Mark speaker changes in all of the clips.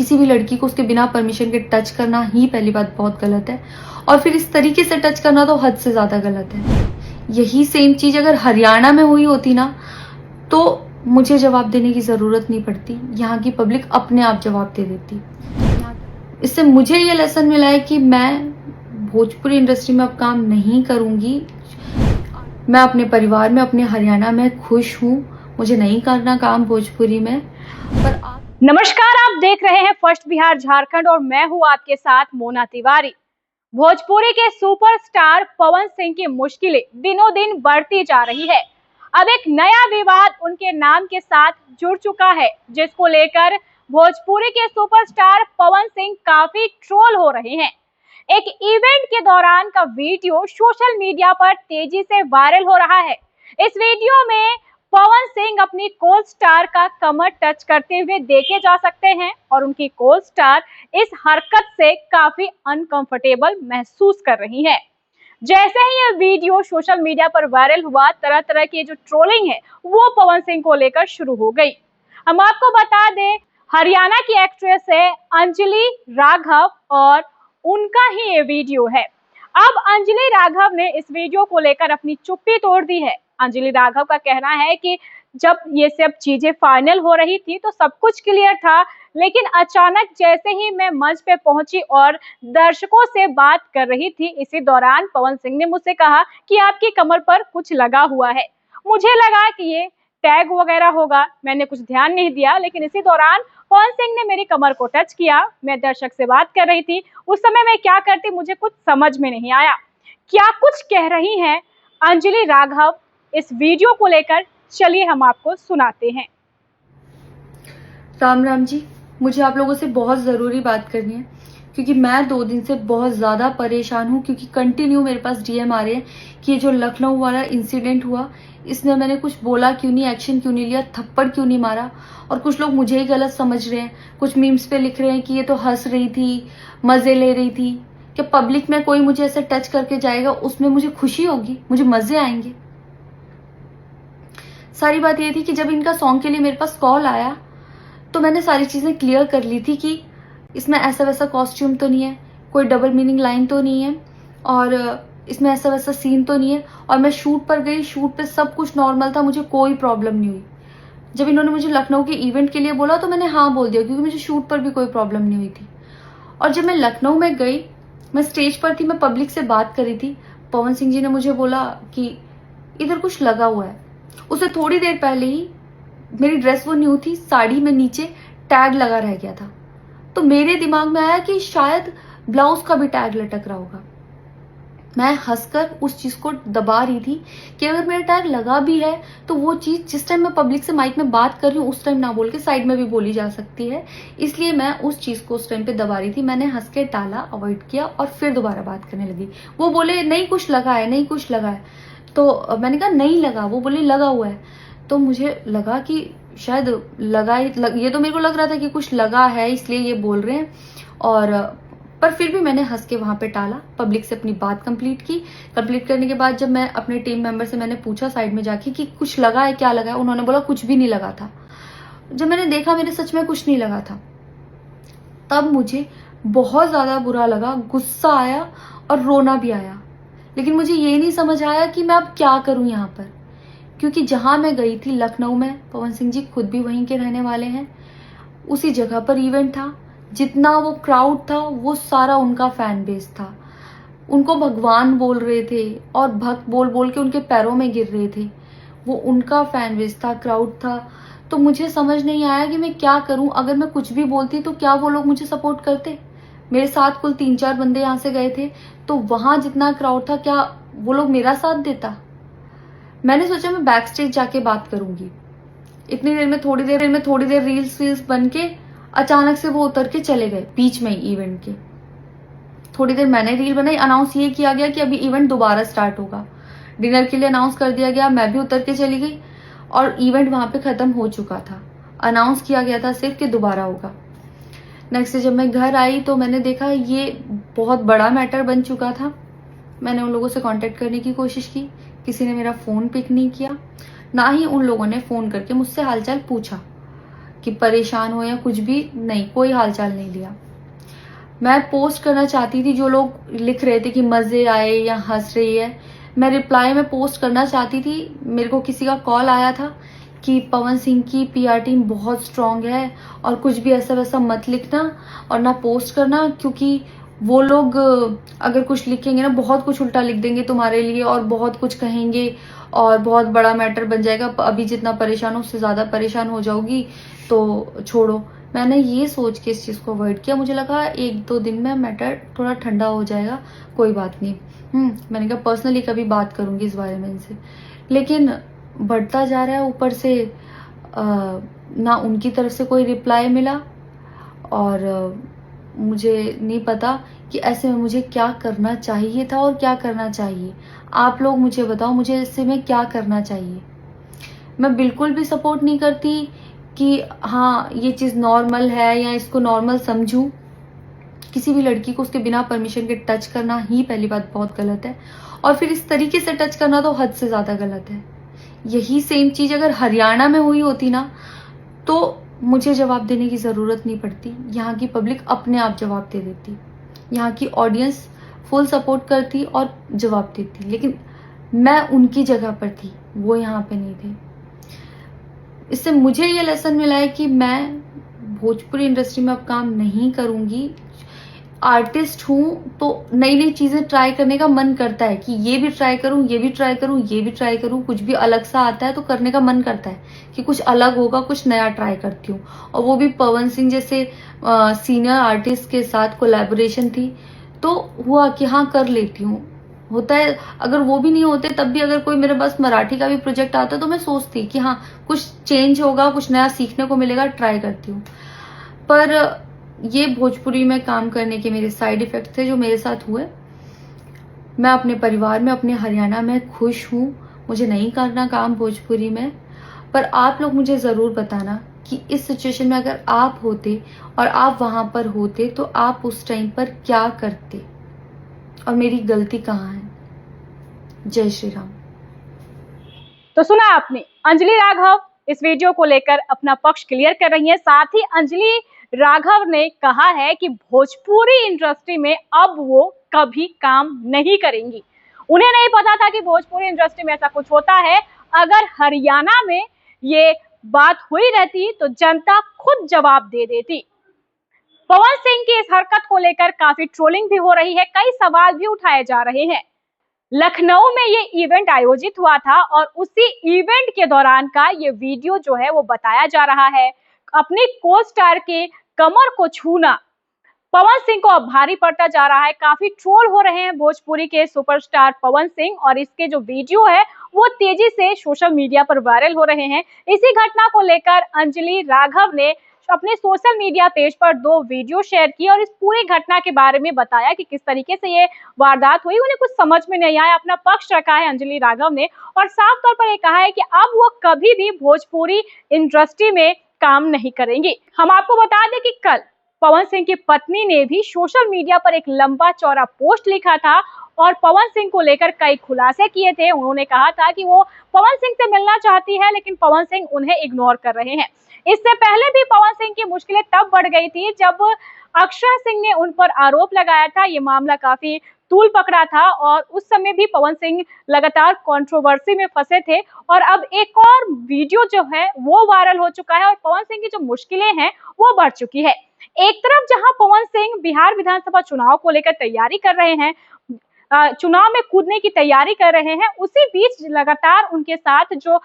Speaker 1: किसी भी लड़की को उसके बिना परमिशन के टच करना ही पहली बात बहुत गलत है, और फिर इस तरीके से टच करना तो हद से ज़्यादा गलत है। यही सेम चीज़ अगर हरियाणा में हुई होती ना, तो मुझे जवाब देने की ज़रूरत नहीं पड़ती, यहाँ की पब्लिक अपने आप जवाब दे देती। इससे मुझे ये लेसन मिला है कि मैं भोजपुरी इंडस्ट्री में अब काम नहीं करूँगी। मैं अपने परिवार में, अपने हरियाणा में खुश हूँ, मुझे नहीं करना काम भोजपुरी में। पर
Speaker 2: नमस्कार, आप देख रहे हैं फर्स्ट बिहार झारखंड और मैं हूँ आपके साथ मोना तिवारी। भोजपुरी के सुपरस्टार पवन सिंह की मुश्किलें दिनों दिन बढ़ती जा रही है। अब एक नया विवाद उनके नाम के साथ जुड़ चुका है, जिसको लेकर भोजपुरी के सुपरस्टार पवन सिंह काफी ट्रोल हो रहे हैं। एक इवेंट के दौरान का वीडियो सोशल मीडिया पर तेजी से वायरल हो रहा है। इस वीडियो में पवन सिंह अपनी को स्टार का कमर टच करते हुए देखे जा सकते हैं और उनकी को स्टार इस हरकत से काफी अनकंफर्टेबल महसूस कर रही है। जैसे ही यह वीडियो सोशल मीडिया पर वायरल हुआ, तरह तरह की जो ट्रोलिंग है वो पवन सिंह को लेकर शुरू हो गई। हम आपको बता दें, हरियाणा की एक्ट्रेस है अंजलि राघव और उनका ही ये वीडियो है। अब अंजलि राघव ने इस वीडियो को लेकर अपनी चुप्पी तोड़ दी है। अंजलि राघव का कहना है कि जब ये सब चीजें फाइनल हो रही थी तो सब कुछ क्लियर था, लेकिन अचानक जैसे ही मैं मंच पे पहुंची और दर्शकों से बात कर रही थी, इसी दौरान पवन सिंह ने मुझसे कहा कि आपकी कमर पर कुछ लगा हुआ है। मुझे लगा कि ये टैग वगैरह होगा, मैंने कुछ ध्यान नहीं दिया, लेकिन इसी दौरान पवन सिंह ने मेरी कमर को टच किया। मैं दर्शक से बात कर रही थी, उस समय मैं क्या करती मुझे कुछ समझ में नहीं आया। क्या कुछ कह रही हैं अंजलि राघव इस वीडियो को लेकर, चलिए हम आपको सुनाते हैं।
Speaker 1: राम राम जी, मुझे आप लोगों से बहुत ज़रूरी बात करनी है, क्योंकि मैं 2 दिन से बहुत ज़्यादा परेशान हूँ, क्योंकि कंटिन्यू मेरे पास डीएम आ रहे हैं कि ये जो लखनऊ वाला इंसिडेंट हुआ, इसमें मैंने कुछ बोला क्यों नहीं, एक्शन क्यों नहीं लिया, थप्पड़ क्यों नहीं मारा, और कुछ लोग मुझे ही गलत समझ रहे हैं। कुछ मीम्स पे लिख रहे हैं कि ये तो हंस रही थी, मज़े ले रही थी। कि पब्लिक में कोई मुझे ऐसे टच करके जाएगा, उसमें मुझे खुशी होगी, मुझे मज़े आएंगे। सारी बात ये थी कि जब इनका सॉन्ग के लिए मेरे पास कॉल आया तो मैंने सारी चीज़ें क्लियर कर ली थी कि इसमें ऐसा वैसा कॉस्ट्यूम तो नहीं है, कोई डबल मीनिंग लाइन तो नहीं है, और इसमें ऐसा वैसा सीन तो नहीं है। और मैं शूट पर गई, शूट पे सब कुछ नॉर्मल था, मुझे कोई प्रॉब्लम नहीं हुई। जब इन्होंने मुझे लखनऊ के इवेंट के लिए बोला तो मैंने हाँ बोल दिया, क्योंकि मुझे शूट पर भी कोई प्रॉब्लम नहीं हुई थी। और जब मैं लखनऊ में गई, मैं स्टेज पर थी, मैं पब्लिक से बात करी थी, पवन सिंह जी ने मुझे बोला कि इधर कुछ लगा हुआ है। उससे थोड़ी देर पहले ही मेरी ड्रेस वो न्यू थी, साड़ी में नीचे टैग लगा रह गया था, तो मेरे दिमाग में आया कि शायद ब्लाउज का भी टैग लटक रहा होगा। मैं हंसकर उस चीज को दबा रही थी कि अगर मेरा टैग लगा भी है तो वो चीज जिस टाइम मैं पब्लिक से माइक में बात कर रही हूँ उस टाइम ना बोल के साइड में भी बोली जा सकती है, इसलिए मैं उस चीज को उस टाइम पे दबा रही थी। मैंने हंस के टाला, अवॉइड किया और फिर दोबारा बात करने लगी। वो बोले नहीं कुछ लगा है, नहीं कुछ लगा है, तो मैंने कहा नहीं लगा। वो बोले लगा हुआ है, तो मुझे लगा कि शायद लगा ये तो मेरे को लग रहा था कि कुछ लगा है, इसलिए ये बोल रहे हैं। और पर फिर भी मैंने हंस के वहां पे टाला, पब्लिक से अपनी बात कंप्लीट की। कंप्लीट करने के बाद जब मैं अपने टीम मेंबर से मैंने पूछा साइड में जाके कि कुछ लगा है, क्या लगा है, उन्होंने बोला कुछ भी नहीं लगा था। जब मैंने देखा मेरे सच में कुछ नहीं लगा था, तब मुझे बहुत ज्यादा बुरा लगा, गुस्सा आया और रोना भी आया। लेकिन मुझे ये नहीं समझ आया कि मैं अब क्या करूं यहाँ पर, क्योंकि जहां मैं गई थी लखनऊ में, पवन सिंह जी खुद भी वहीं के रहने वाले हैं, उसी जगह पर इवेंट था। जितना वो क्राउड था वो सारा उनका फैन बेस था। उनको भगवान बोल रहे थे और भक्त बोल बोल के उनके पैरों में गिर रहे थे। वो उनका फैन बेस था, क्राउड था। तो मुझे समझ नहीं आया कि मैं क्या करूं। अगर मैं कुछ भी बोलती तो क्या वो लोग मुझे सपोर्ट करते। मेरे साथ कुल 3-4 बंदे यहाँ से गए थे, तो वहां जितना क्राउड था, क्या वो लोग मेरा साथ देता। मैंने सोचा मैं बैक स्टेज जाके बात करूंगी। इतनी देर में थोड़ी देर रील्स बन के अचानक से वो उतर के चले गए बीच में ही इवेंट के। थोड़ी देर मैंने रील बनाई, अनाउंस ये किया गया कि अभी इवेंट दोबारा स्टार्ट होगा। डिनर के लिए अनाउंस कर दिया गया, मैं भी उतर के चली गई और इवेंट वहां पे खत्म हो चुका था। अनाउंस किया गया था सिर्फ कि दोबारा होगा। नेक्स्ट डे जब मैं घर आई तो मैंने देखा ये बहुत बड़ा मैटर बन चुका था। मैंने उन लोगों से कांटेक्ट करने की कोशिश की, किसी ने मेरा फोन पिक नहीं किया, ना ही उन लोगों ने फोन करके मुझसे हालचाल पूछा कि परेशान हो या कुछ भी, नहीं, कोई हालचाल नहीं लिया। मैं पोस्ट करना चाहती थी, जो लोग लिख रहे थे कि मज़े आए या हंस रही है, मैं रिप्लाई में पोस्ट करना चाहती थी। मेरे को किसी का कॉल आया था कि पवन सिंह की पीआर टीम बहुत स्ट्रांग है और कुछ भी ऐसा वैसा मत लिखना और ना पोस्ट करना, क्योंकि वो लोग अगर कुछ लिखेंगे ना, बहुत कुछ उल्टा लिख देंगे तुम्हारे लिए और बहुत कुछ कहेंगे और बहुत बड़ा मैटर बन जाएगा। अभी जितना परेशान हो उससे ज़्यादा परेशान हो जाओगी, तो छोड़ो। मैंने ये सोच के इस चीज़ को अवॉइड किया। मुझे लगा 1-2 दिन में मैटर थोड़ा ठंडा हो जाएगा, कोई बात नहीं। मैंने कहा पर्सनली कभी बात करूंगी इस बारे में इनसे, लेकिन बढ़ता जा रहा है। ऊपर से ना उनकी तरफ से कोई रिप्लाई मिला और मुझे नहीं पता कि ऐसे में मुझे क्या करना चाहिए था और क्या करना चाहिए। आप लोग मुझे बताओ, मुझे ऐसे में क्या करना चाहिए। मैं बिल्कुल भी सपोर्ट नहीं करती कि हाँ ये चीज़ नॉर्मल है या इसको नॉर्मल समझूं। किसी भी लड़की को उसके बिना परमिशन के टच करना ही पहली बात बहुत गलत है, और फिर इस तरीके से टच करना तो हद से ज़्यादा गलत है। यही सेम चीज़ अगर हरियाणा में हुई होती ना, तो मुझे जवाब देने की ज़रूरत नहीं पड़ती। यहाँ की पब्लिक अपने आप जवाब दे देती, यहाँ की ऑडियंस फुल सपोर्ट करती और जवाब देती। लेकिन मैं उनकी जगह पर थी, वो यहाँ पे नहीं थे। इससे मुझे ये लेसन मिला है कि मैं भोजपुरी इंडस्ट्री में अब काम नहीं करूँगी। आर्टिस्ट हूँ तो नई नई चीज़ें ट्राई करने का मन करता है कि ये भी ट्राई करूँ, ये भी ट्राई करूँ, ये भी ट्राई करूँ। कुछ भी अलग सा आता है तो करने का मन करता है कि कुछ अलग होगा, कुछ नया ट्राई करती हूँ। और वो भी पवन सिंह जैसे सीनियर आर्टिस्ट के साथ कोलैबोरेशन थी, तो हुआ कि हाँ कर लेती हूँ। होता है, अगर वो भी नहीं होते तब भी अगर कोई मेरे पास मराठी का भी प्रोजेक्ट आता तो मैं सोचती कि हाँ कुछ चेंज होगा, कुछ नया सीखने को मिलेगा, ट्राई करती हूँ। पर ये भोजपुरी में काम करने के मेरे साइड इफेक्ट थे जो मेरे साथ हुए। मैं अपने परिवार में, अपने हरियाणा में खुश हूँ। मुझे नहीं करना काम भोजपुरी में। पर आप लोग मुझे ज़रूर बताना कि इस सिचुएशन में अगर आप होते और आप वहां पर होते तो आप उस टाइम पर क्या करते और मेरी गलती कहाँ है। जय श्री राम।
Speaker 2: तो सुना आपने, अंजलि राघव इस वीडियो को लेकर अपना पक्ष क्लियर कर रही हैं। साथ ही अंजलि राघव ने कहा है कि भोजपुरी इंडस्ट्री में अब वो कभी काम नहीं करेंगी। उन्हें नहीं पता था कि भोजपुरी इंडस्ट्री में ऐसा कुछ होता है। अगर हरियाणा में ये बात हुई रहती तो जनता खुद जवाब दे देती। पवन सिंह की इस हरकत को लेकर काफी ट्रोलिंग भी हो रही है, कई सवाल भी उठाए जा रहे हैं। लखनऊ में ये इवेंट आयोजित हुआ था और उसी इवेंट के दौरान का ये वीडियो जो है वो बताया जा रहा है। अपने को स्टार के कमर को छूना पवन सिंह को अब भारी पड़ता जा रहा है। काफी ट्रोल हो रहे हैं भोजपुरी के सुपरस्टार पवन सिंह और इसके जो वीडियो है वो तेजी से सोशल मीडिया पर वायरल हो रहे हैं। इसी घटना को लेकर अंजलि राघव ने अपने सोशल मीडिया पेज पर 2 वीडियो शेयर किए और इस पूरी घटना के बारे में बताया कि किस तरीके से ये वारदात हुई। उन्हें कुछ समझ में नहीं आया, अपना पक्ष रखा है अंजलि राघव ने और साफ तौर पर ये कहा है कि अब वो कभी भी भोजपुरी इंडस्ट्री में काम नहीं करेंगी। हम आपको बता दें कि कल पवन सिंह की पत्नी ने भी सोशल मीडिया पर एक लंबा चौड़ा पोस्ट लिखा था और पवन सिंह को लेकर कई खुलासे किए थे। उन्होंने कहा था कि वो पवन सिंह से मिलना चाहती है लेकिन पवन सिंह उन्हें इग्नोर कर रहे हैं। इससे पहले भी पवन सिंह की मुश्किलें तब बढ़ गई थी जब अक्षय सिंह ने उन पर आरोप लगाया था। ये मामला काफी तूल पकड़ा था और उस समय भी पवन सिंह लगातार कंट्रोवर्सी में फंसे थे और अब एक और वीडियो जो है वो वायरल हो चुका है और पवन सिंह की जो मुश्किलें हैं वो बढ़ चुकी है। एक तरफ जहां पवन सिंह बिहार विधानसभा चुनाव को लेकर तैयारी कर रहे हैं, चुनाव में कूदने की तैयारी कर रहे हैं, उसी बीच लगातार उनके साथ जो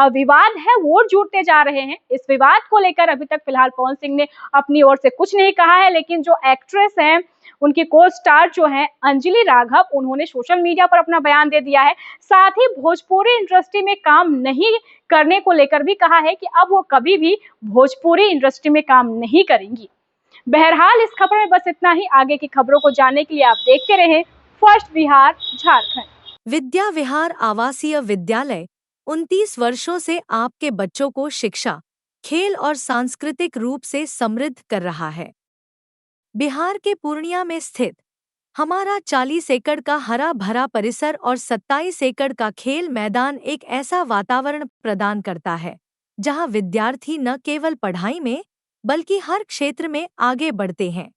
Speaker 2: विवाद है वो जुड़ते जा रहे हैं। इस विवाद को लेकर अभी तक फिलहाल पवन सिंह ने अपनी ओर से कुछ नहीं कहा है, लेकिन जो एक्ट्रेस हैं, उनकी को स्टार जो है अंजलि राघव, उन्होंने सोशल मीडिया पर अपना बयान दे दिया है। साथ ही भोजपुरी इंडस्ट्री में काम नहीं करने को लेकर भी कहा है कि अब वो कभी भी भोजपुरी इंडस्ट्री में काम नहीं करेंगी। बहरहाल इस खबर में बस इतना ही। आगे की खबरों को जानने के लिए आप देखते रहें फर्स्ट बिहार झारखंड।
Speaker 3: विद्या विहार आवासीय विद्यालय 29 वर्षों से आपके बच्चों को शिक्षा, खेल और सांस्कृतिक रूप से समृद्ध कर रहा है। बिहार के पूर्णिया में स्थित हमारा 40 एकड़ का हरा भरा परिसर और 27 एकड़ का खेल मैदान एक ऐसा वातावरण प्रदान करता है जहां विद्यार्थी न केवल पढ़ाई में बल्कि हर क्षेत्र में आगे बढ़ते हैं।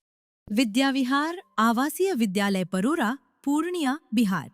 Speaker 4: विद्या विहार आवासीय विद्यालय परोरा, पूर्णिया, बिहार।